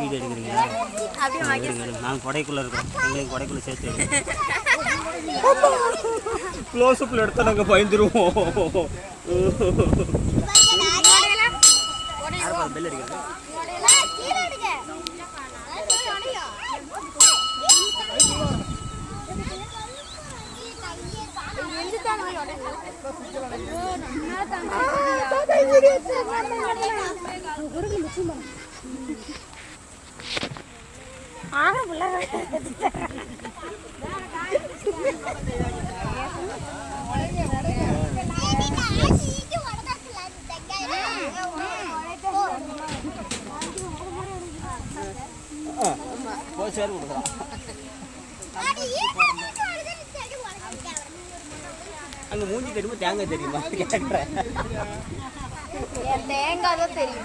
Video எடுக்கிறீங்க. நாங்கள் கொடைக்குள்ளே இருக்கோம், எங்களுக்கு கொடைக்குள்ளே சேர்த்து க்ளோஸ்அப்பில் எடுத்தால் நாங்கள் பயந்துருவோம். பெல் அடிக்கிறது சேர் கொடுக்குறான். அங்கே மூஞ்சி தெரியுமா தேங்காய் தெரியுமா கேட்குறேன். தேங்காய் தான் தெரியும்.